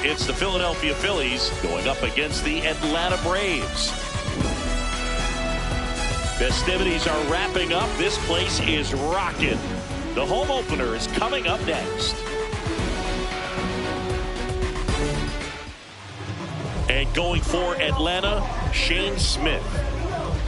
It's the Philadelphia Phillies going up against the Atlanta Braves. Festivities are wrapping up. This place is rocking. The home opener is coming up next. And going for Atlanta, Shane Smith.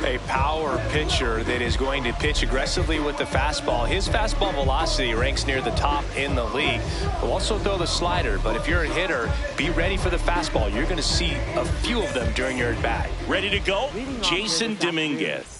A power pitcher that is going to pitch aggressively with the fastball. His fastball velocity ranks near the top in the league. He'll also throw the slider, but if you're a hitter, be ready for the fastball. You're going to see a few of them during your at-bat. Ready to go? Jason Dominguez.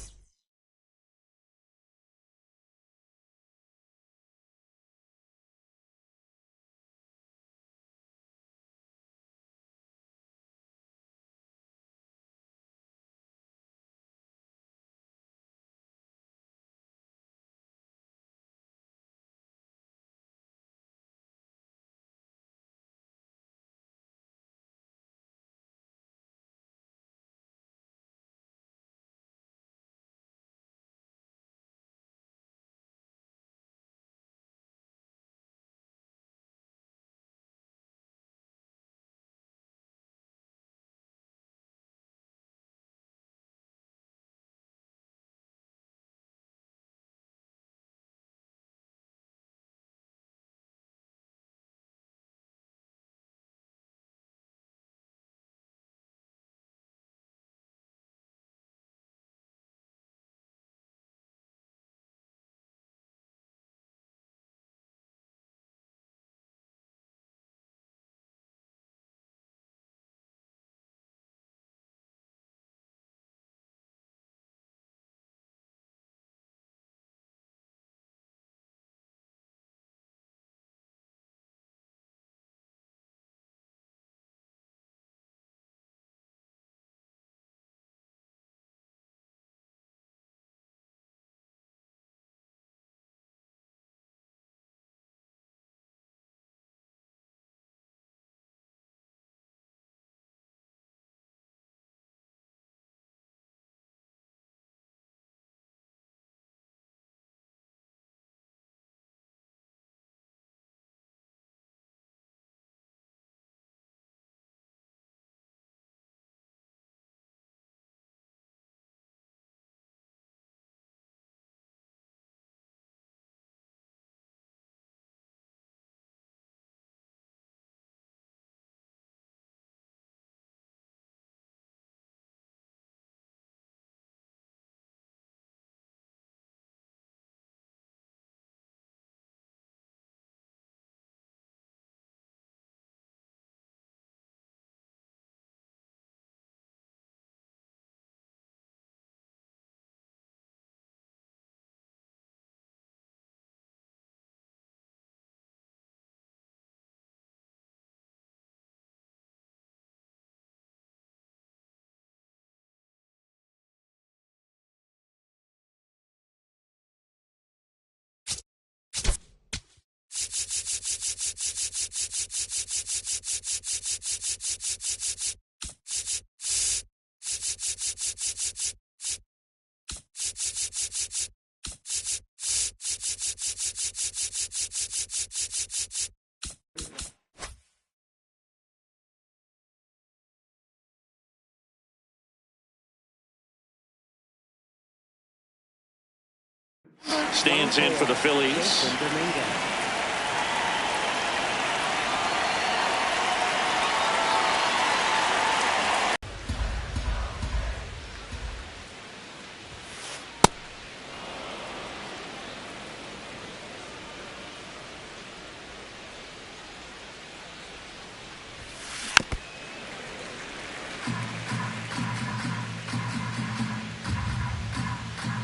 Stands in for the Phillies.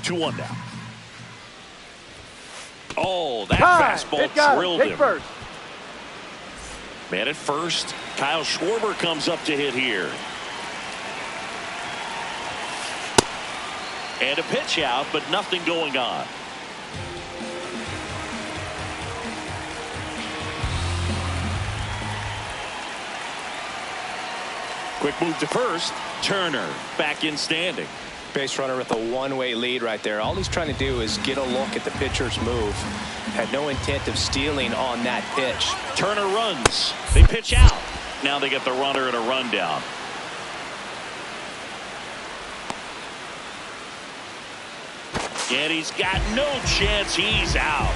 Two one now. Oh, that fastball drilled him. First. Man at first. Kyle Schwarber comes up to hit here. And a pitch out, but nothing going on. Quick move to first. Turner back in standing. Base runner with a one-way lead right there. All he's trying to do is get a look at the pitcher's move. Had no intent of stealing on that pitch. Turner runs. They pitch out. Now they get the runner and a rundown. And he's got no chance. He's out.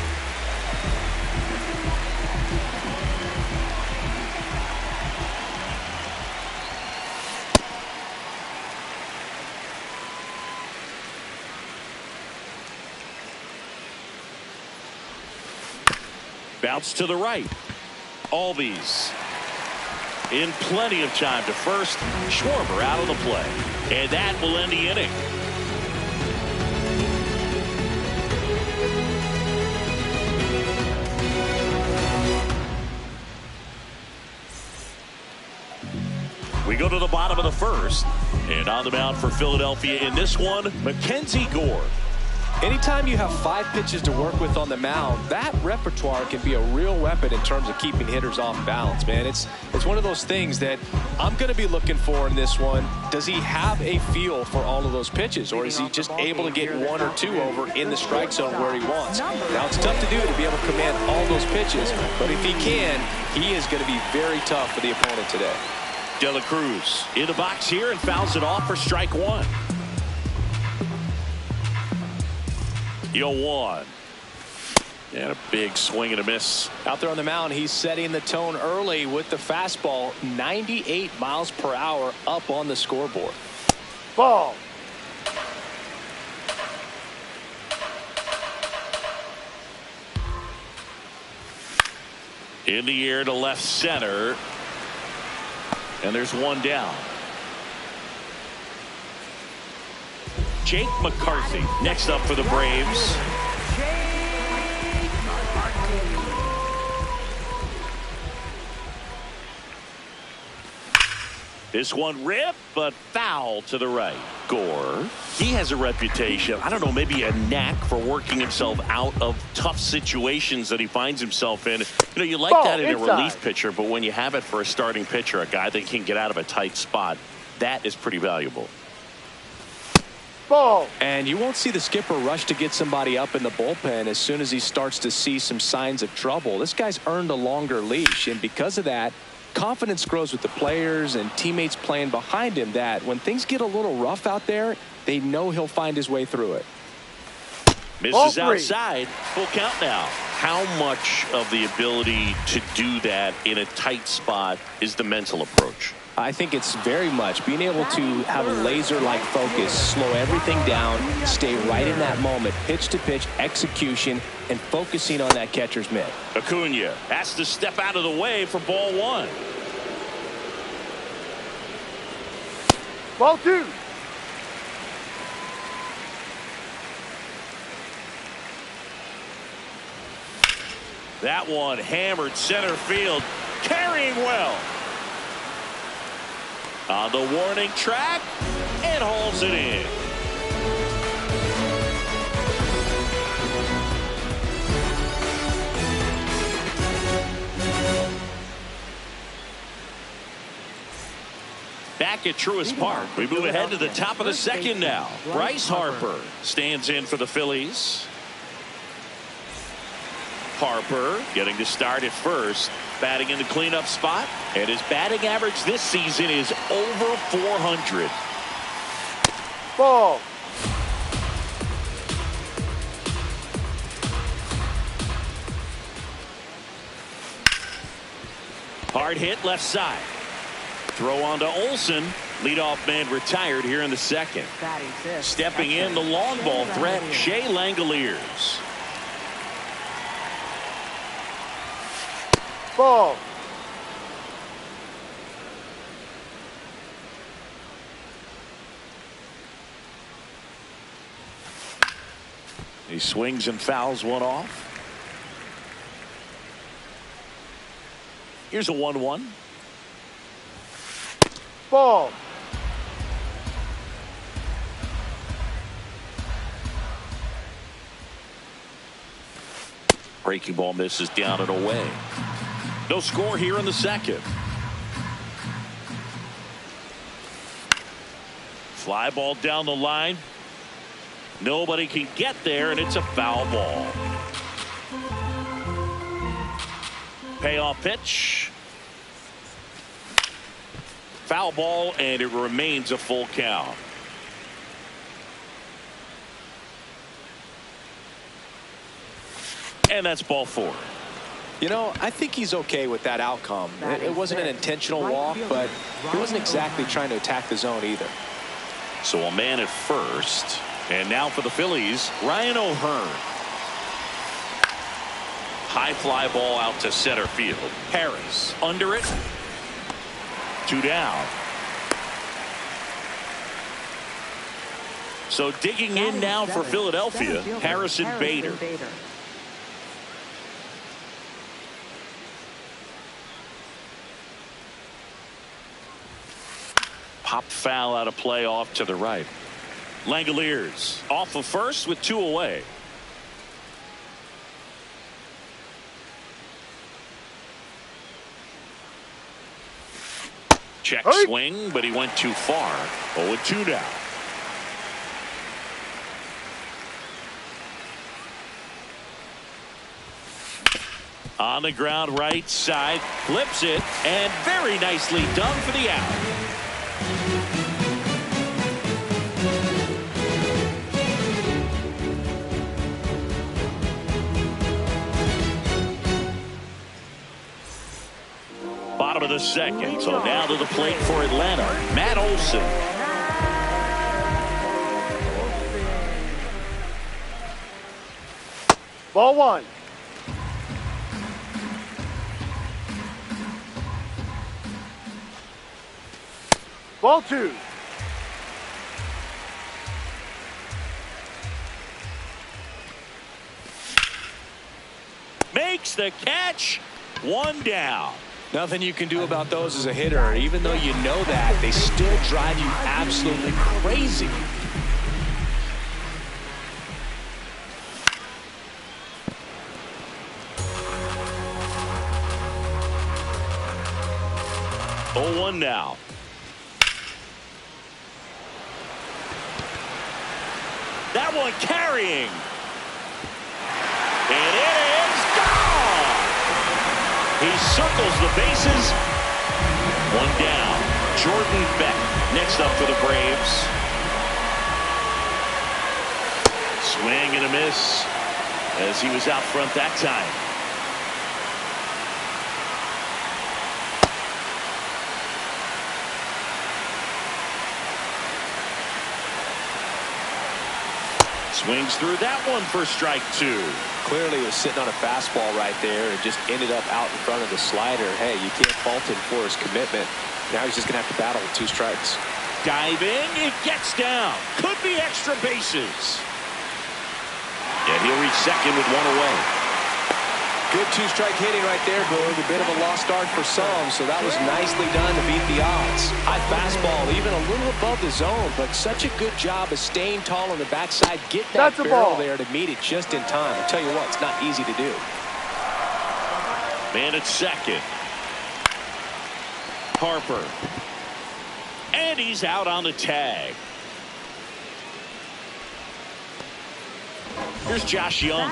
Bounce to the right. Albies in plenty of time to first. Schwarber out of the play. And that will end the inning. We go to the bottom of the first. And on the mound for Philadelphia in this one, Mackenzie Gore. Anytime you have 5 pitches to work with on the mound, that repertoire can be a real weapon in terms of keeping hitters off balance, man. It's one of those things that I'm going to be looking for in this one. Does he have a feel for all of those pitches, or is he just able to get 1 or 2 over in the strike zone where he wants? Now, it's tough to do to be able to command all those pitches, but if he can, he is going to be very tough for the opponent today. De La Cruz in the box here and fouls it off for strike 1. 0-1. And a big swing and a miss. Out there on the mound, he's setting the tone early with the fastball. 98 miles per hour up on the scoreboard. Ball. In the air to left center. And there's one down. Jake McCarthy next up for the Braves. This one ripped, but foul to the right. Gore, he has a reputation, I don't know, maybe a knack for working himself out of tough situations that he finds himself in. You know, you like that in a relief pitcher, but when you have it for a starting pitcher, a guy that can get out of a tight spot, that is pretty valuable. Ball. And you won't see the skipper rush to get somebody up in the bullpen as soon as he starts to see some signs of trouble. This guy's earned a longer leash, and because of that, confidence grows with the players and teammates playing behind him, that when things get a little rough out there, they know he'll find his way through it. Misses outside. Full count now. How much of the ability to do that in a tight spot is the mental approach? I think it's very much being able to have a laser-like focus, slow everything down, stay right in that moment, pitch to pitch execution, and focusing on that catcher's mitt. Acuna has to step out of the way for ball 1. Ball 2. That one hammered center field, carrying well. On the warning track, and hauls it in. Back at Truist Park, we move ahead to the top of the second now. Bryce Harper stands in for the Phillies. Harper getting to start at first, batting in the cleanup spot, and his batting average this season is over 400. Ball. Hard hit left side. Throw on to Olsen. Leadoff man retired here in the second. Stepping in, the long ball threat, Shea Langoliers. Ball. He swings and fouls one off. Here's a 1-1. Ball. Breaking ball misses down and away. No score here in the second. Fly ball down the line. Nobody can get there, and it's a foul ball. Payoff pitch. Foul ball, and it remains a full count. And that's ball 4. You know, I think he's okay with that outcome. It wasn't an intentional walk, but he wasn't exactly trying to attack the zone either. So a man at first. And now for the Phillies, Ryan O'Hearn. High fly ball out to center field. Harris under it. 2 down. So digging in now for Philadelphia, Harrison Bader. Pop foul out of play off to the right. Langoliers off of first with 2 away. Check swing, but he went too far. 0-2 now. On the ground right side, flips it, and very nicely done for the out. Bottom of the second, so now to the plate for Atlanta, Matt Olson. Ball 1. Ball 2. Makes the catch. 1 down. Nothing you can do about those as a hitter. Even though you know that, they still drive you absolutely crazy. Oh, 1 now. That one carrying. And it is gone. He circles the bases. 1 down. Jordan Beck next up for the Braves. Swing and a miss as he was out front that time. Swings through that one for strike 2. Clearly was sitting on a fastball right there and just ended up out in front of the slider. Hey, you can't fault him for his commitment. Now he's just going to have to battle with 2 strikes. Diving, it gets down. Could be extra bases. And he'll reach second with 1 away. Good 2-strike hitting right there, Boog. A bit of a lost start for some, so that was nicely done to beat the odds. High fastball, even a little above the zone, but such a good job of staying tall on the backside. Get that barrel there to meet it just in time. I tell you what, it's not easy to do. Man at second. Harper. And he's out on the tag. Here's Josh Young.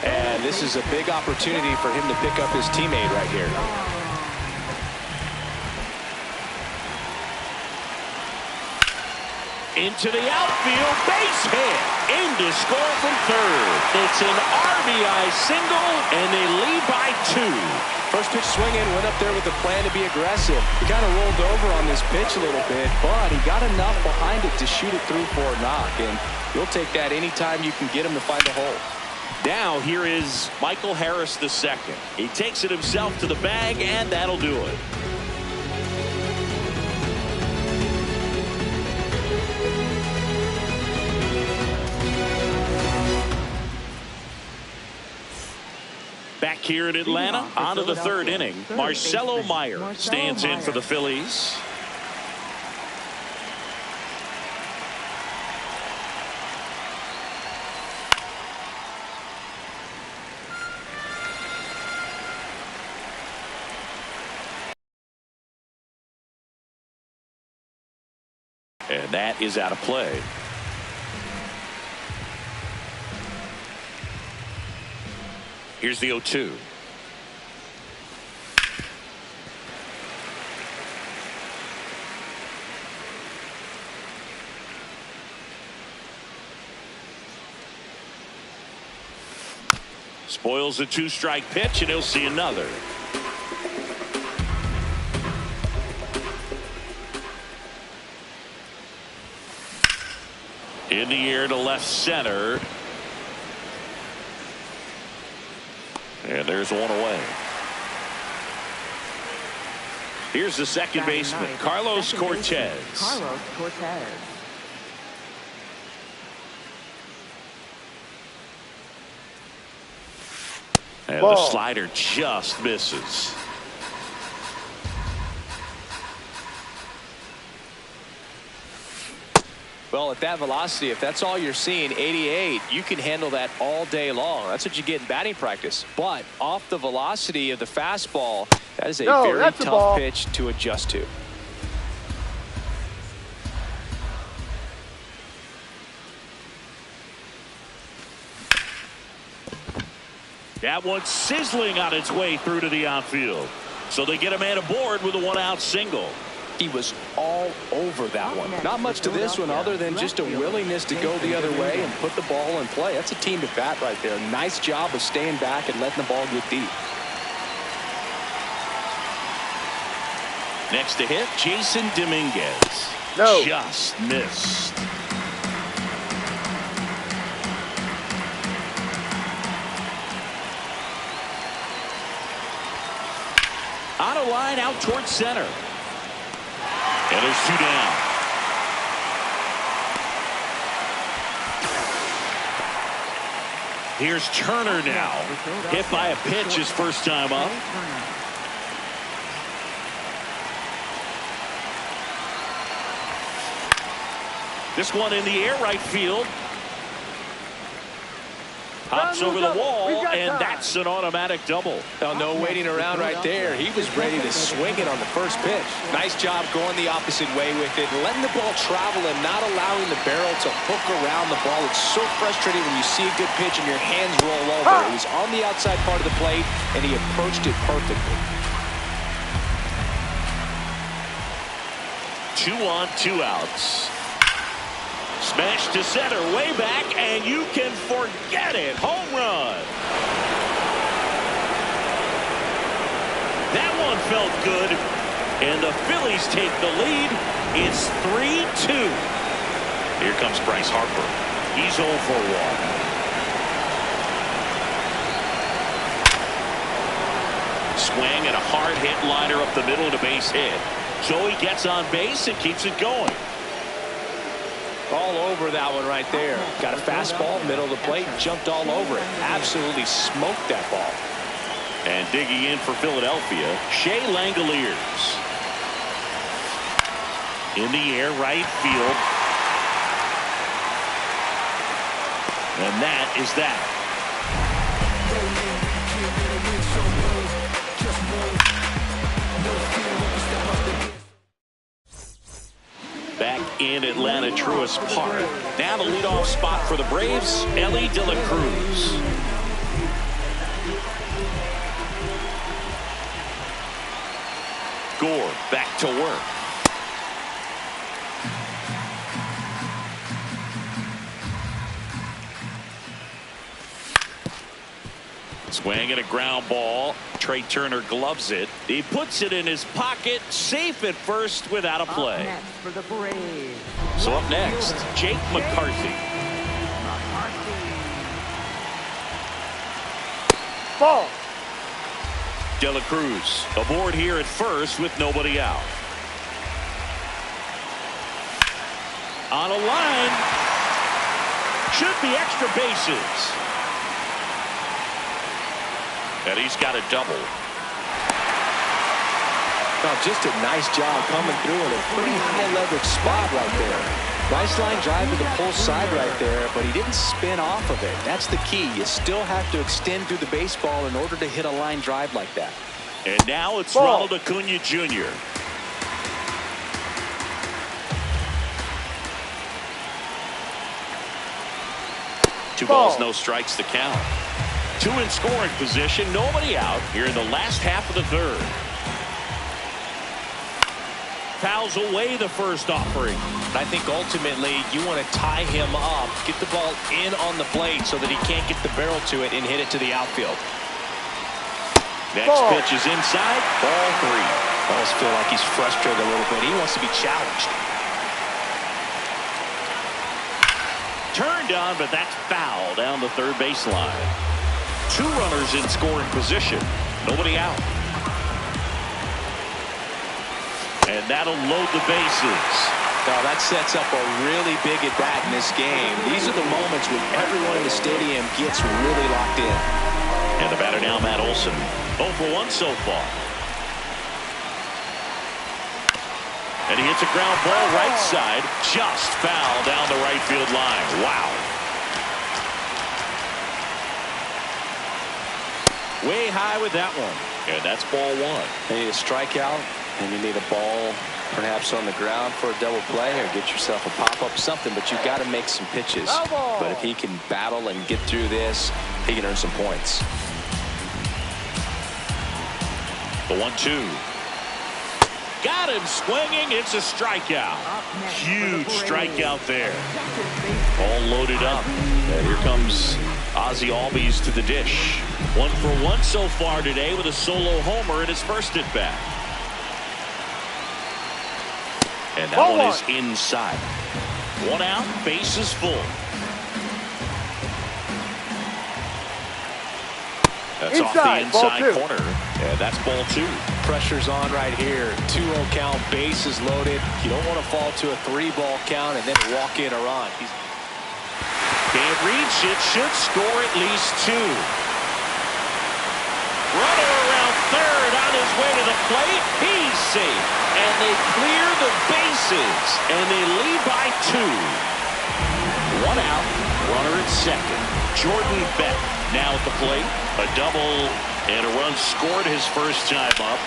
And this is a big opportunity for him to pick up his teammate right here. Into the outfield, base hit. In to score from third. It's an RBI single, and they lead by 2. First pitch swinging, went up there with a plan to be aggressive. He kind of rolled over on this pitch a little bit, but he got enough behind it to shoot it through for a knock. And you'll take that anytime you can get him to find a hole. Now here is Michael Harris II. He takes it himself to the bag, and that'll do it. Back here in Atlanta, on to the 3rd inning. Marcelo Meyer stands in for the Phillies. And that is out of play. Here's the 0-2. Spoils a two-strike pitch, and he'll see another. In the air to left center. And there's one away. Here's the second baseman, Carlos Cortez. Carlos Cortez. And the slider just misses. Well, at that velocity, if that's all you're seeing, 88, you can handle that all day long. That's what you get in batting practice. But off the velocity of the fastball, that is a very tough pitch to adjust to. That one's sizzling on its way through to the outfield. So they get a man aboard with a one-out single. He was all over that one. Not much to this one other than just a willingness to go the other way and put the ball in play. That's a team at bat right there. Nice job of staying back and letting the ball get deep. Next to hit, Jason Dominguez. Just missed. On a line out towards center. And there's two down. Here's Turner now. Hit by a pitch his first time up. This one in the air right field. Hops over the wall, and that's an automatic double. Oh, no waiting around right there. He was ready to swing it on the first pitch. Nice job going the opposite way with it, letting the ball travel and not allowing the barrel to hook around the ball. It's so frustrating when you see a good pitch and your hands roll over. It was on the outside part of the plate, and he approached it perfectly. 2 on, 2 outs. Smash to center, way back, and you can forget it. Home run. That one felt good, and the Phillies take the lead. It's 3-2. Here comes Bryce Harper. He's 0 for 1. Swing and a hard hit liner up the middle and a base hit. So he gets on base and keeps it going. All over that one right there. Got a fastball, middle of the plate, jumped all over it. Absolutely smoked that ball. And digging in for Philadelphia, Shea Langoliers. In the air, right field. And that is that. Back in Atlanta, Truist Park. Now the leadoff spot for the Braves, Elly De La Cruz. Gore back to work. Swing and a ground ball. Trey Turner gloves it. He puts it in his pocket, safe at first without a play. Up next for the Braves. So up next, Jake McCarthy. Ball. De La Cruz aboard here at first with nobody out. On a line. Should be extra bases. And he's got a double. Oh, just a nice job coming through in a pretty high leverage spot right there. Nice line drive to the pull side right there, but he didn't spin off of it. That's the key. You still have to extend through the baseball in order to hit a line drive like that. And now it's Ronald Acuna Jr. Two balls, no strikes to count. 2 in scoring position, nobody out here in the last half of the third. fouls away the first offering. I think ultimately you want to tie him up, get the ball in on the plate so that he can't get the barrel to it and hit it to the outfield. Next pitch is inside, ball 3. I almost feel like he's frustrated a little bit. He wants to be challenged. Turned on, but that's foul down the third baseline. 2 runners in scoring position. Nobody out. And that'll load the bases. Now that sets up a really big at bat in this game. These are the moments when everyone in the stadium gets really locked in. And the batter now, Matt Olson. 0 for 1 so far. And he hits a ground ball right side. Just foul down the right field line. Wow. Way high with that one. And that's ball 1. You need a strikeout, and you need a ball perhaps on the ground for a double play or get yourself a pop-up, something, but you've got to make some pitches. But if he can battle and get through this, he can earn some points. The 1-2. Got him swinging. It's a strikeout. Huge strikeout there. All loaded up. And here comes Ozzie Albies to the dish. 1 for 1 so far today with a solo homer in his first at bat. And that one is inside. 1 out, bases full. That's off the inside corner. And that's ball 2. Pressure's on right here. 2-0 count, bases loaded. You don't want to fall to a 3-ball count and then walk in a run. Can't reach it. Should score at least 2. Runner around third on his way to the plate. He's safe. And they clear the bases. And they lead by 2. 1 out. Runner at second. Jordan Beck now at the plate. A double and a run scored his first time up.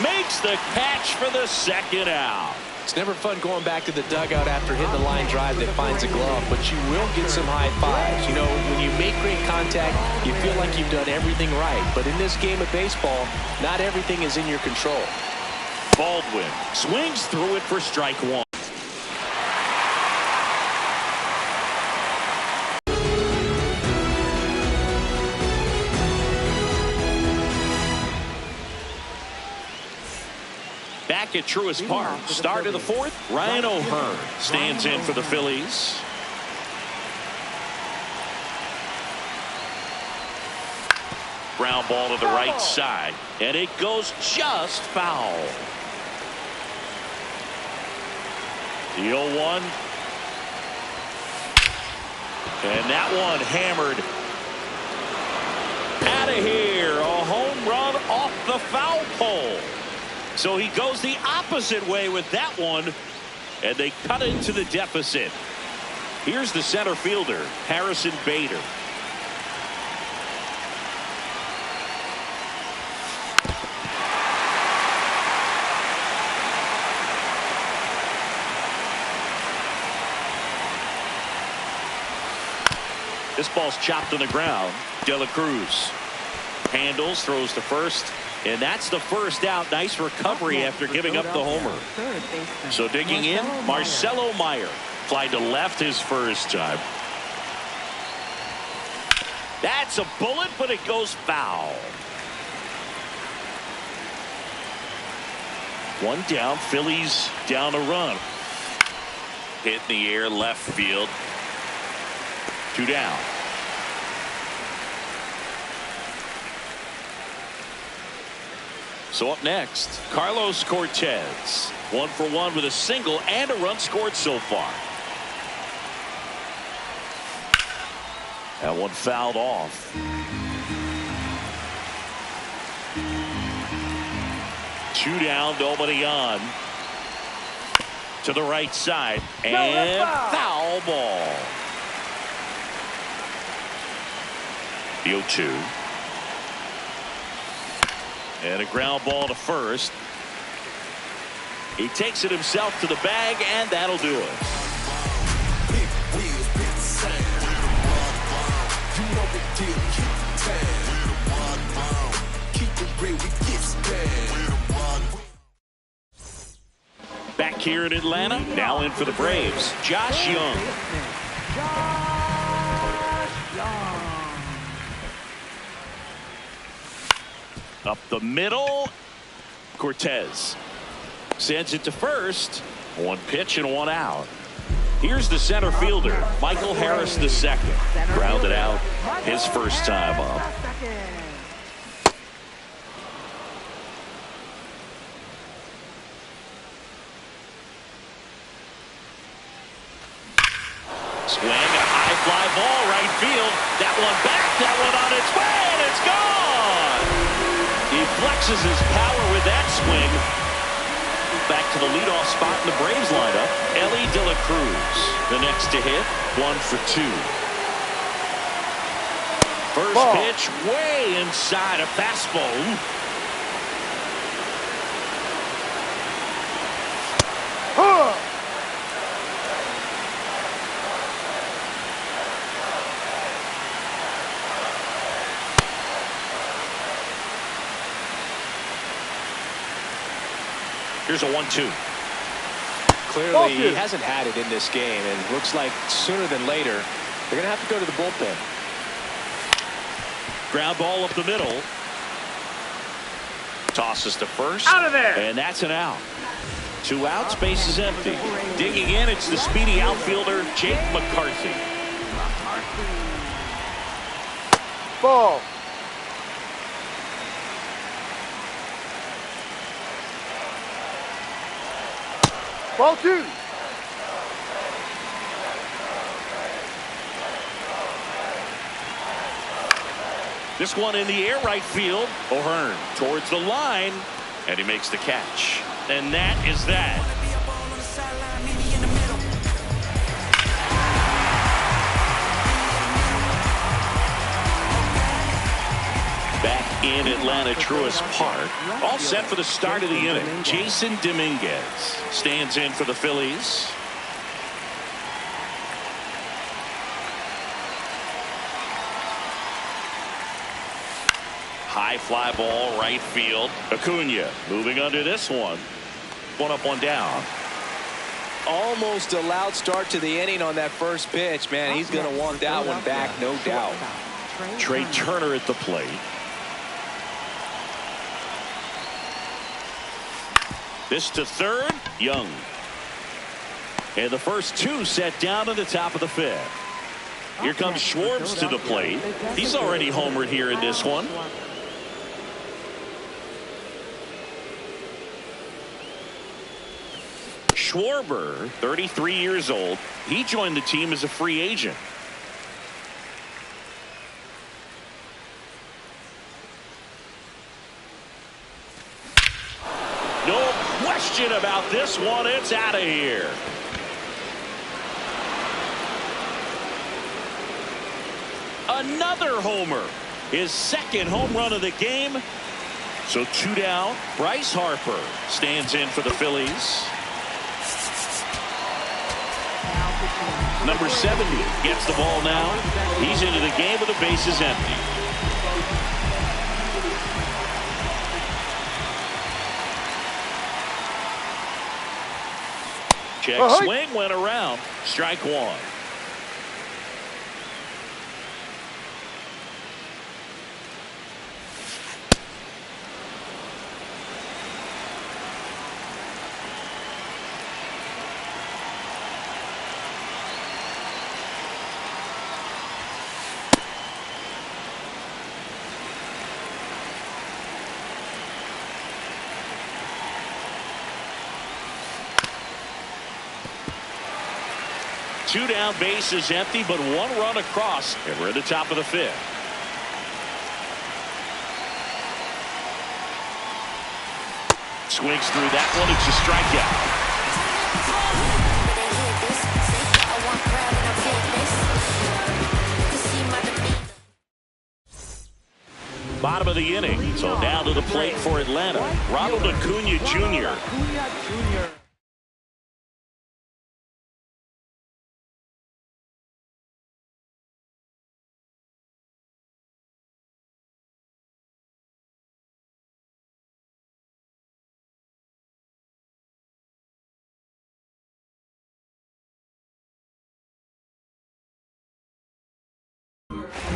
Makes the catch for the second out. It's never fun going back to the dugout after hitting the line drive that finds a glove, but you will get some high fives. You know, when you make great contact, you feel like you've done everything right. But in this game of baseball, not everything is in your control. Baldwin swings through it for strike 1. Back at Truist Park, start of the 4th, Ryan O'Hearn stands in for the Phillies. Ground ball to the right side, and it goes just foul. The 0-1. And that one hammered out of here. A home run off the foul pole. So he goes the opposite way with that one, and they cut into the deficit. Here's the center fielder, Harrison Bader. This ball's chopped on the ground. De La Cruz handles, throws to first. And that's the first out. Nice recovery after giving up the homer. So digging in, Marcelo Meyer. Fly to left his first time. That's a bullet, but it goes foul. 1 down, Phillies down a run. Hit in the air, left field. 2 down. So up next, Carlos Cortez. 1 for 1 with a single and a run scored so far. That one fouled off. Two down, nobody on. To the right side, and foul ball. The 0-2. And a ground ball to first. He takes it himself to the bag, and that'll do it. Back here in Atlanta, now in for the Braves, Josh Young. Up the middle, Cortez sends it to first. One pitch and one out. Here's the center fielder, Michael Harris II. Grounded out his first time up. Swing, a high fly ball, right field. That one back, that one on its way, and it's gone. He flexes his power with that swing. Back to the leadoff spot in the Braves lineup, Elly De La Cruz. The next to hit, 1 for 2. First Ball. pitch, way inside a fastball. Huh. Here's a 1-2. Clearly, he hasn't had it in this game, and looks like sooner than later, they're going to have to go to the bullpen. Ground ball up the middle. Tosses to first. Out of there. And that's an out. 2 outs, base is empty. Digging in, it's the speedy outfielder, Jake McCarthy. Ball. Ball 2. This one in the air, right field. O'Hearn towards the line, and he makes the catch. And that is that. Back in Atlanta, Truist Park. All set for the start of the inning. Jason Dominguez stands in for the Phillies. High fly ball, right field. Acuna moving under this one. 1 up, 1 down. Almost a loud start to the inning on that first pitch. Man, he's going to want that one back, no doubt. Trey Turner at the plate. This to third, Young. And the first 2 set down at the top of the 5th. Here comes Schwartz to the plate. He's already homered here in this one. Schwarber, 33 years old. He joined the team as a free agent. No question about this one. It's out of here. Another homer. His second home run of the game. So 2 down. Bryce Harper stands in for the Phillies. Number 70 gets the ball now. He's into the game with the bases empty. Check swing, went around. Strike 1. Two down, bases empty, but 1 run across, and we're at the top of the 5th. Swings through that one. It's a strikeout. Bottom of the inning, so now to the plate for Atlanta, Ronald Acuna Jr.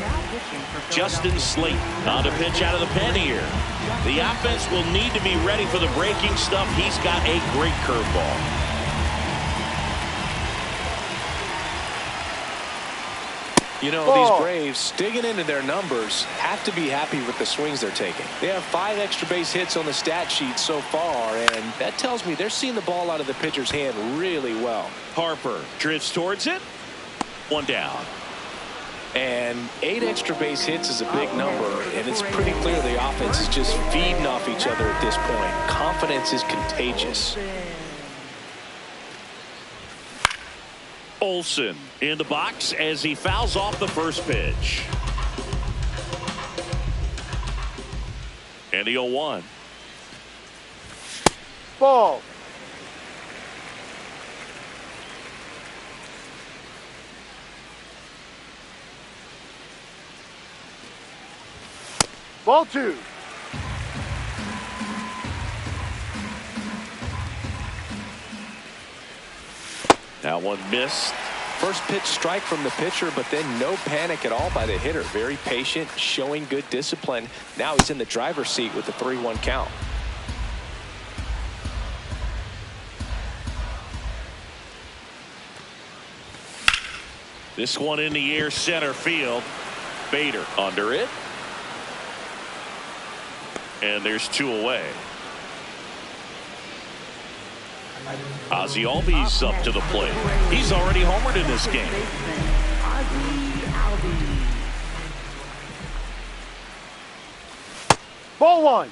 Now pitching for Justin Philadelphia. Slate on to pitch out of the pen here. The offense will need to be ready for the breaking stuff. He's got a great curveball. You know, Ball. these Braves, digging into their numbers, have to be happy with the swings they're taking. They have 5 extra base hits on the stat sheet so far, and that tells me they're seeing the ball out of the pitcher's hand really well. Harper drifts towards it. One down. And 8 extra base hits is a big number, and it's pretty clear the offense is just feeding off each other at this point. Confidence is contagious. Olsen in the box as he fouls off the first pitch. And the 0-1. Ball. Ball 2. That one missed. First pitch strike from the pitcher, but then no panic at all by the hitter. Very patient, showing good discipline. Now he's in the driver's seat with the 3-1 count. This one in the air, center field. Bader under it. And there's 2 away. Ozzie Albies up to the plate. He's already homered in this game. Ball 1.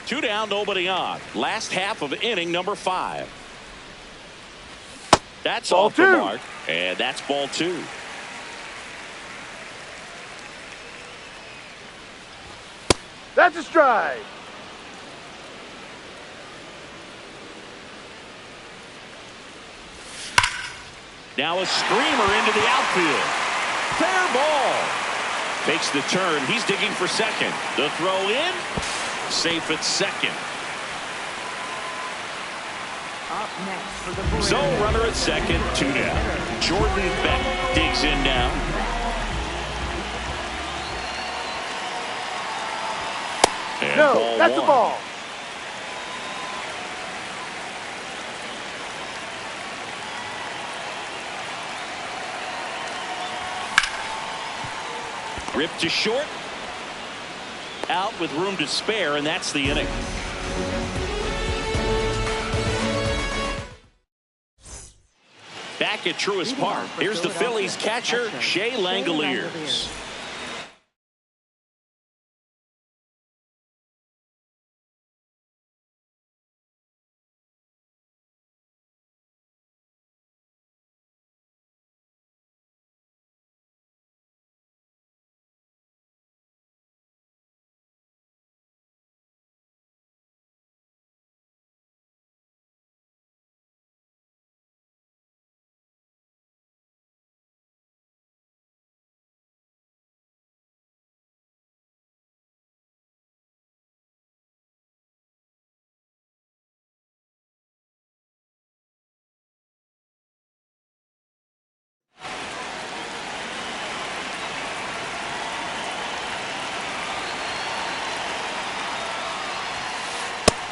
2 down, nobody on. Last half of inning number 5. That's Ball off the 2. mark, and that's ball 2. That's a strike. Now a screamer into the outfield. Fair ball. Takes the turn. He's digging for second. The throw in. Safe at second. Up next for the Braves. So runner at second, 2 down. Jordan Beck digs in now. And No, ball that's 1. a ball. Ripped to short. Out with room to spare, and that's the inning. Back at Truist Park, here's the Phillies catcher, Shea Langoliers.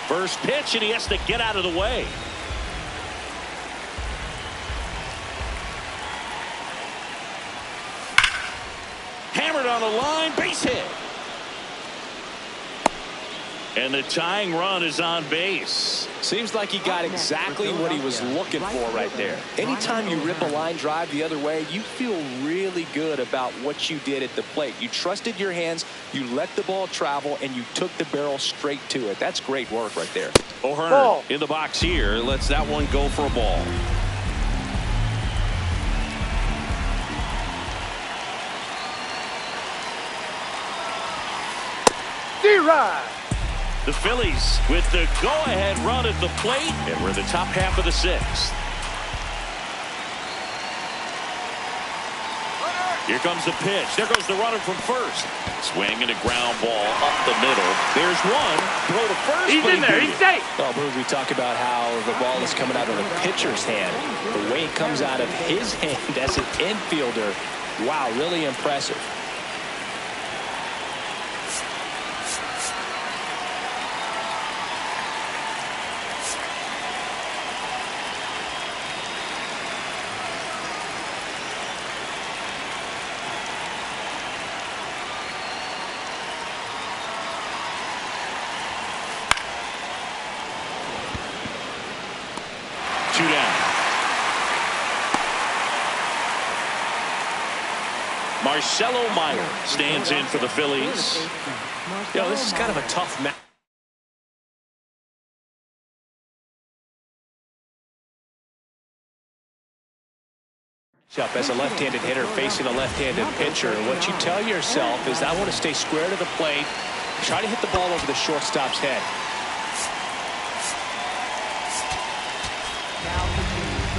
First pitch, and he has to get out of the way. Hammered on the line, base hit. And the tying run is on base. Seems like he got exactly what he was looking for right there. Anytime you rip a line drive the other way, you feel really good about what you did at the plate. You trusted your hands, you let the ball travel, and you took the barrel straight to it. That's great work right there. O'Hearn Ball. in the box here. Lets that one go for a ball. D-Ride. The Phillies with the go-ahead run at the plate, and we're in the top half of the 6th. Here comes the pitch. There goes the runner from first. Swing and a ground ball up the middle. There's one. Throw to first. He's but in he there. beat He's it. safe. Well, Bruce, we talk about how the ball is coming out of the pitcher's hand. The way it comes out of his hand as an infielder, wow, really impressive. 2 down. Marcelo Meyer stands in for the Phillies. You know, this is kind of a tough match. Up as a left-handed hitter facing a left-handed pitcher. What you tell yourself is, I want to stay square to the plate, try to hit the ball over the shortstop's head.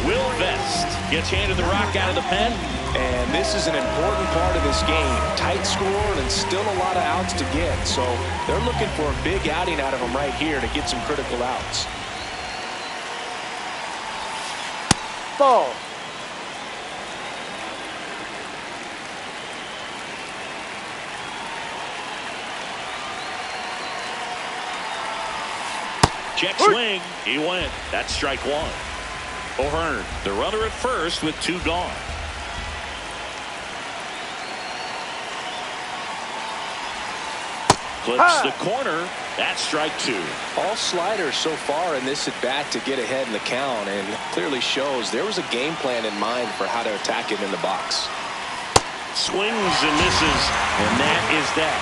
Will Vest gets handed the rock out of the pen. And this is an important part of this game. Tight score and still a lot of outs to get. So they're looking for a big outing out of him right here to get some critical outs. Ball. Check swing. He went. That's strike 1. O'Hearn, the runner at first with 2 gone. Clips the corner. That's strike 2. All sliders so far in this at bat to get ahead in the count, and clearly shows there was a game plan in mind for how to attack him in the box. Swings and misses, and that is that.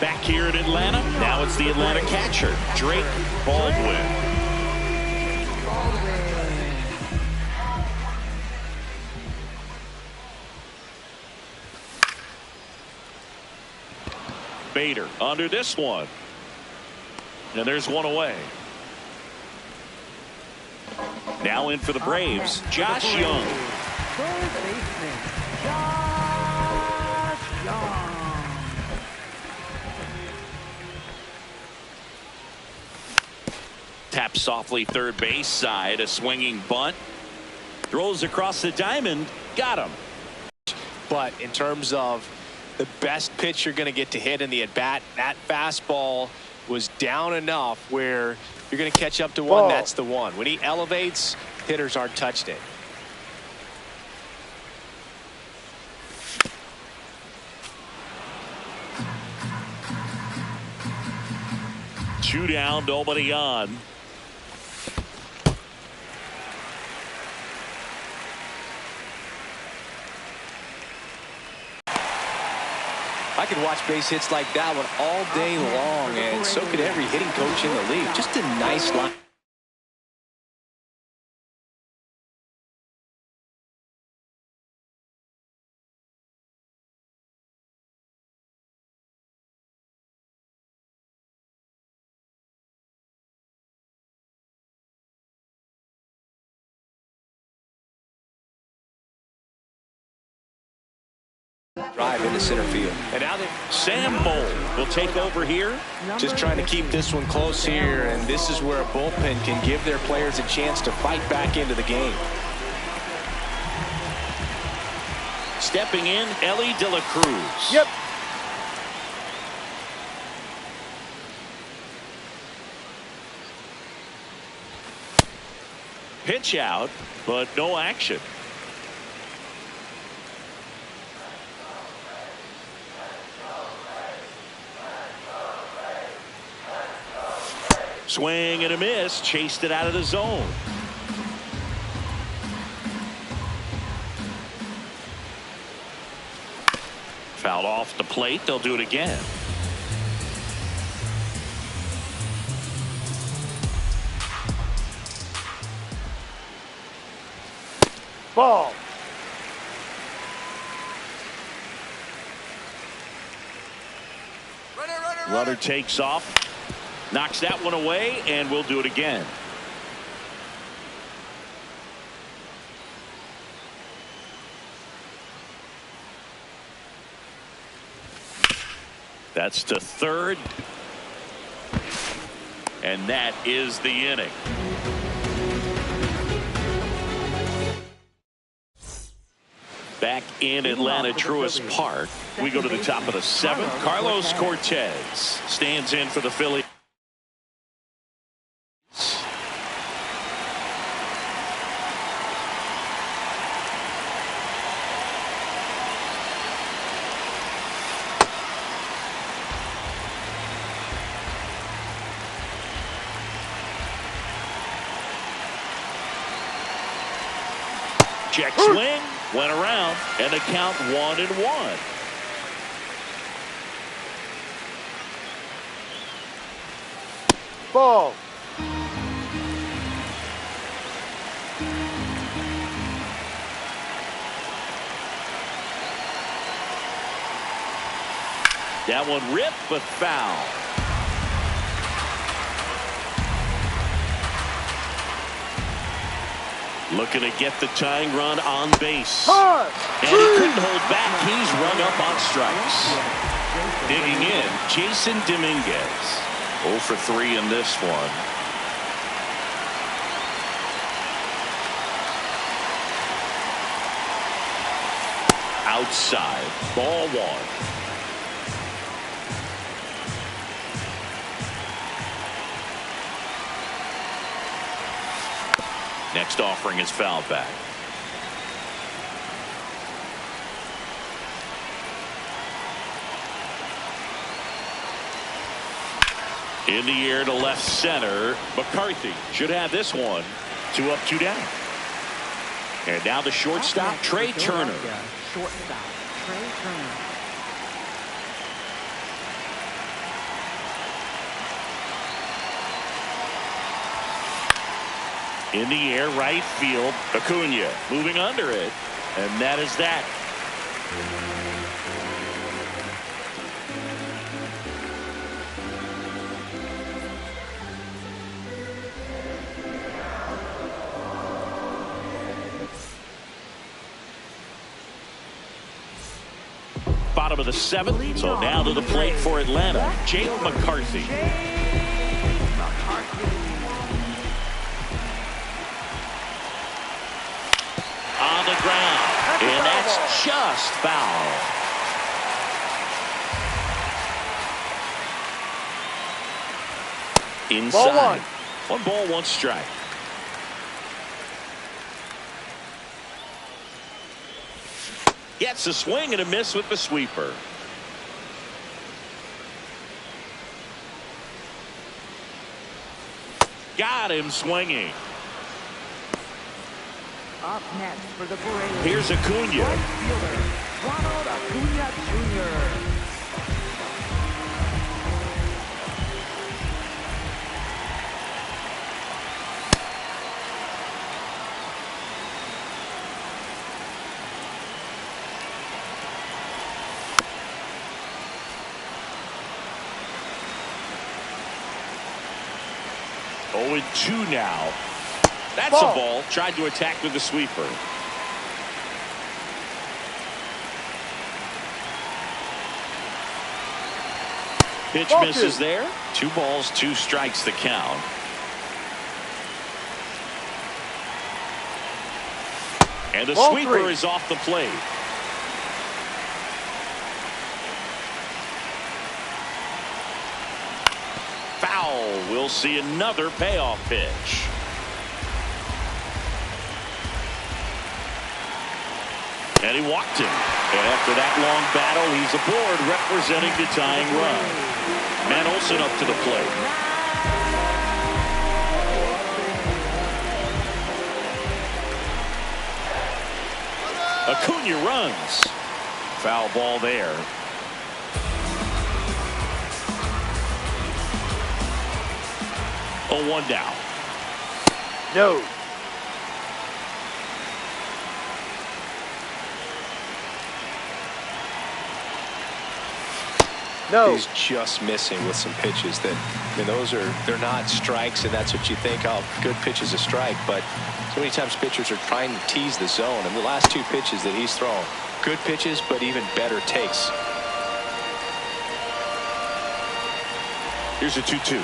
Back here in Atlanta, now it's the Atlanta catcher, Drake Baldwin. Bader under this one. And there's one away. Now in for the Braves, Josh Young. Third baseman, Josh Young. Taps softly third base side, a swinging bunt. Throws across the diamond, got him. But in terms of the best pitch you're going to get to hit in the at-bat, that fastball was down enough where you're going to catch up to one. Ball. That's the one. When he elevates, hitters aren't touched it. Two down, nobody on. I could watch base hits like that one all day long, and so could every hitting coach in the league. Just a nice line. Drive into center field. And now Sam Moll will take over here. just trying to keep this one close here, and this is where a bullpen can give their players a chance to fight back into the game. Stepping in, Ellie De La Cruz. Yep. Pitch out, but no action. Swing and a miss, chased it out of the zone. Fouled off the plate, they'll do it again. Ball. Runner takes off. Knocks that one away, and we'll do it again. That's to third. And that is the inning. Back in Atlanta, Truist Park, we go to the top of the 7th. Carlos Cortez stands in for the Phillies. Check swing, went around, and the count 1-1. Ball. That one ripped, but foul. Looking to get the tying run on base. Hard. And he couldn't hold back. He's rung up on strikes. Digging in, Jason Dominguez. 0 for 3 in this one. Outside, ball 1. Next offering is foul back. In the air to left center. McCarthy should have this one. 2 up, 2 down. And now the shortstop, Trey Turner. Shortstop, Trey Turner. In the air, right field. Acuna moving under it. And that is that. Bottom of the 7th. So now to the plate for Atlanta, Jake McCarthy. On the ground, and that's just foul. Inside. Ball 1. 1 ball, 1 strike. Gets a swing and a miss with the sweeper. Got him swinging. Up next for the Braves. Here's Acuna. Right fielder, Ronald Acuna Jr. Oh, 2 now. That's Ball. a ball. Tried to attack with the sweeper. Pitch Ball misses 2. there. 2 balls, 2 strikes the count. And the Ball sweeper 3. is off the plate. Foul. We'll see another payoff pitch. And he walked him. And after that long battle, he's aboard representing the tying run. Matt Olson up to the plate. Acuna runs. Foul ball there. Oh, 1 down. No. No. He's just missing with some pitches that, I mean, they're not strikes, and that's what you think, oh, good pitch is a strike. But so many times pitchers are trying to tease the zone. And the last 2 pitches that he's thrown, good pitches, but even better takes. Here's a 2-2.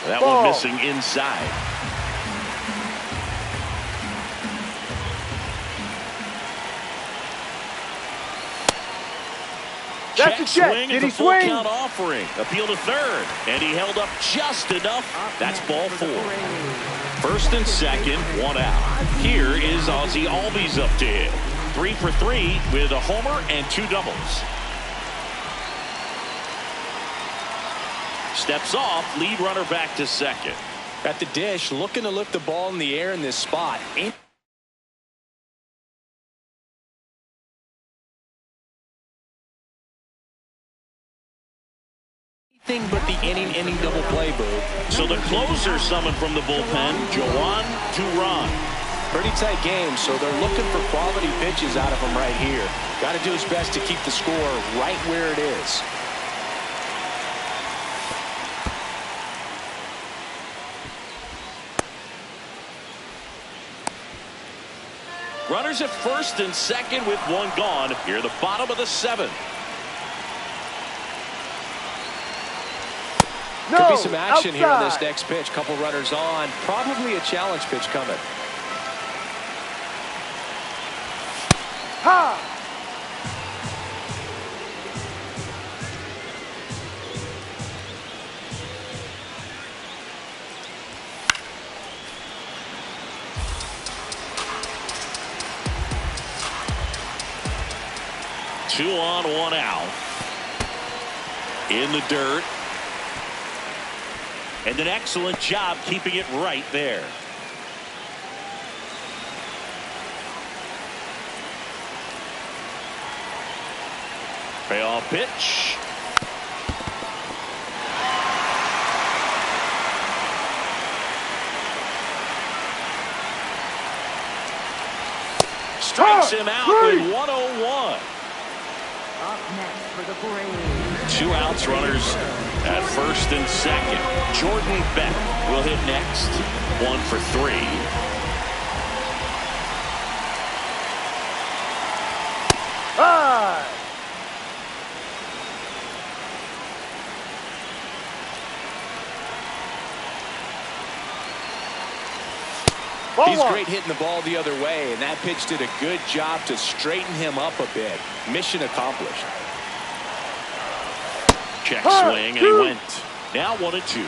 That Ball. one missing inside. That's a check. Swing Did at he the full swing? count offering. Appeal to third. And he held up just enough. That's ball 4. First and second, 1 out. Here is Ozzie Albies up to hit. 3 for 3 with a homer and 2 doubles. Steps off, lead runner back to second. At the dish, looking to lift the ball in the air in this spot. Anything but the inning double play, Boo. So the closer summoned from the bullpen, Jhoan Duran. Pretty tight game, so they're looking for quality pitches out of him right here. Got to do his best to keep the score right where it is. Runners at first and second with one gone. Here the bottom of the seventh. Could be some action here on this next pitch. Couple runners on. Probably a challenge pitch coming. Ha! Two on, one out. In the dirt. And an excellent job keeping it right there. Payoff pitch. Strikes him out with 101. Up next for the Braves. Two outs, runners at first and second. Jordan Beck will hit next. 1 for 3. Hi! He's great hitting the ball the other way, and that pitch did a good job to straighten him up a bit. Mission accomplished. Check swing, and he went. Now 1-2.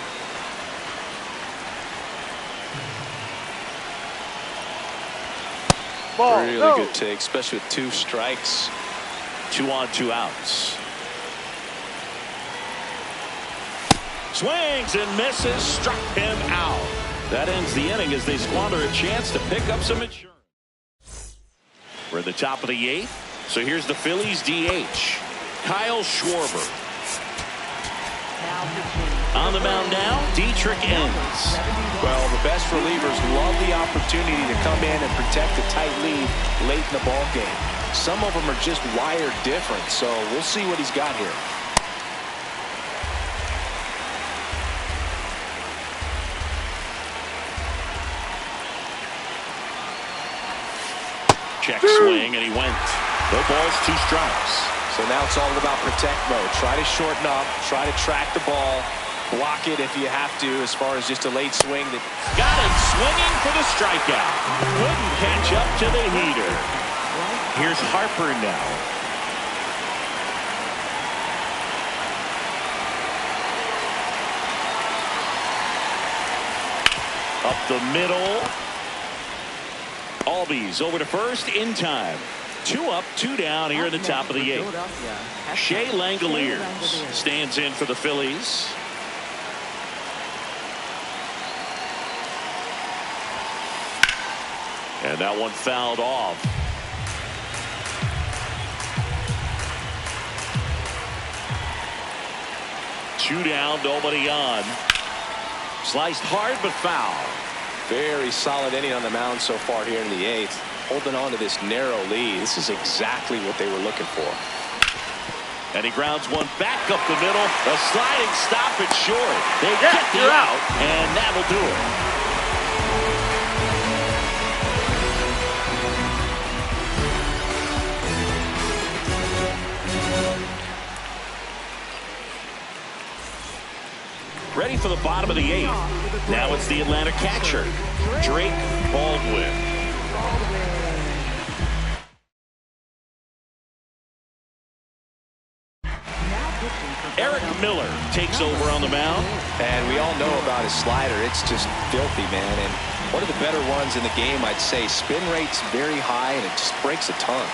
Ball, Really good take, especially with 2 strikes. 2 on, 2 outs. Swings and misses, struck him out. That ends the inning as they squander a chance to pick up some insurance. We're at the top of the 8th. So here's the Phillies DH, Kyle Schwarber. On the mound now, Dietrich Enns. Well, the best relievers love the opportunity to come in and protect a tight lead late in the ball game. Some of them are just wired different, so we'll see what he's got here. Check swing, and he went. No balls, 2 strikes. So now it's all about protect mode. Try to shorten up, try to track the ball, block it if you have to as far as just a late swing. Got him swinging for the strikeout. Couldn't catch up to the heater. Here's Harper now. Up the middle. Albies over to first in time. 2 up, 2 down here in the top of the 8th. Shea Langoliers stands in for the Phillies. And that one fouled off. Two down, nobody on. Sliced hard but foul. Very solid inning on the mound so far here in the 8th. Holding on to this narrow lead. This is exactly what they were looking for. And he grounds one back up the middle. A sliding stop at short. They get the out, and that'll do it. Ready for the bottom of the 8th. Now it's the Atlanta catcher, Drake Baldwin. Eric Miller takes over on the mound. And we all know about his slider. It's just filthy, man. And one of the better ones in the game, I'd say. Spin rate's very high, and it just breaks a ton.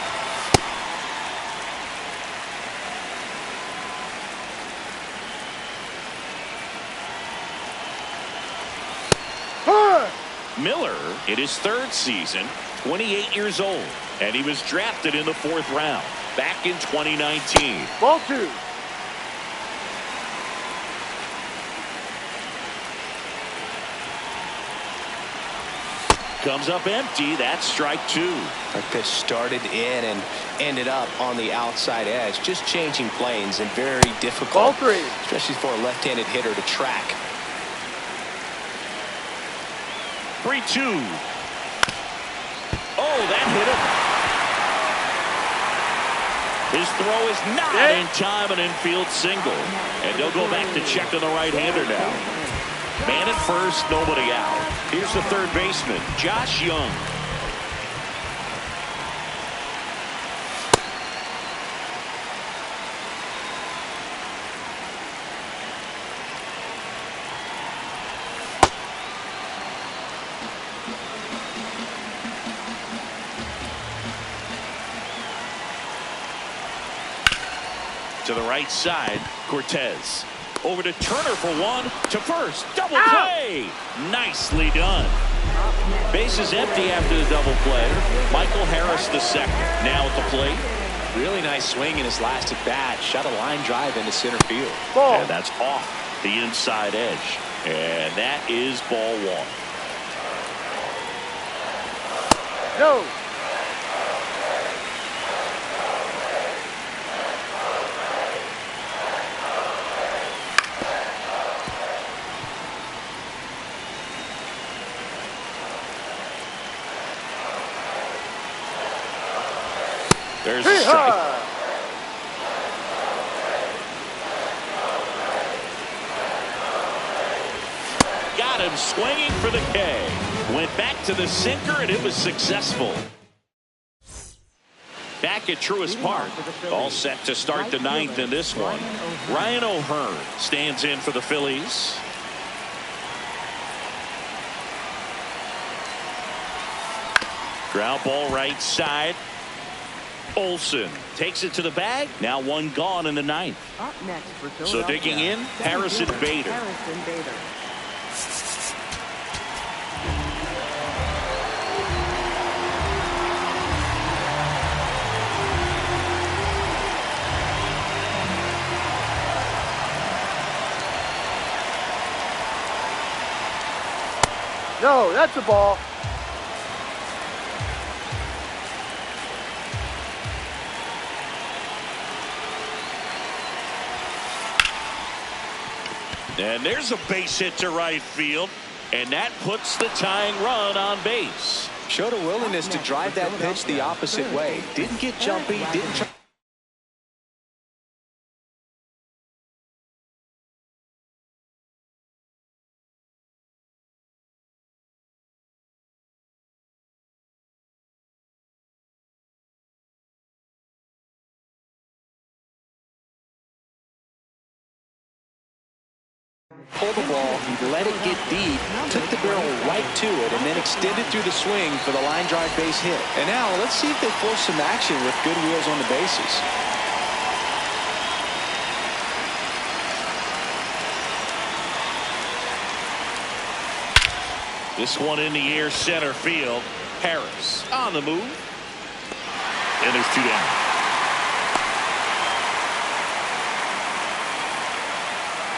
Miller in his 3rd season, 28 years old, and he was drafted in the 4th round back in 2019. Ball 2. comes up empty. That's strike two. That pitch started in and ended up on the outside edge. Just changing planes and very difficult. Ball three. Especially for a left-handed hitter to track. 3-2. Oh, that hit him. His throw is not in time, an infield single. And they'll go back to check on the right-hander now. Man at first, nobody out. Here's the third baseman, Josh Young. To the right side, Cortez. Over to Turner for one, to first. Double play. Nicely done. Base is empty after the double play. Michael Harris the second. Now at the plate. Really nice swing in his last at bat. Shot a line drive into center field. Ball. And that's off the inside edge. And that is ball one. No. There's a strike. Got him swinging for the K. Went back to the sinker, and it was successful. Back at Truist Park. All set to start the ninth in this one. Ryan O'Hearn stands in for the Phillies. Ground ball right side. Olsen takes it to the bag. Now one gone in the ninth. Up next for So digging in, Harrison Bader. Harrison Bader. No, that's a ball. And there's a base hit to right field, and that puts the tying run on base. Showed a willingness to drive that pitch the opposite way. Didn't get jumpy, didn't try. Pulled the ball, let it get deep, took the barrel right to it, and then extended through the swing for the line drive base hit. And now let's see if they force some action with good wheels on the bases. This one in the air, center field. Harris on the move. And there's two down.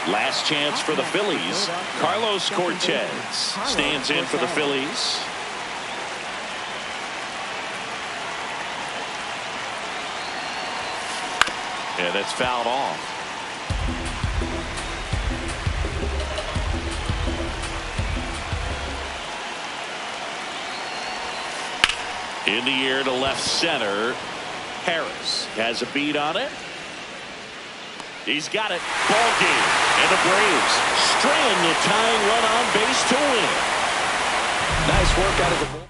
Last chance for the Phillies. Carlos Cortez stands in for the Phillies. And that's fouled off. In the air to left center. Harris has a beat on it. He's got it. Ball game. And the Braves string the tying run on base to win. Nice work out of the bullpen.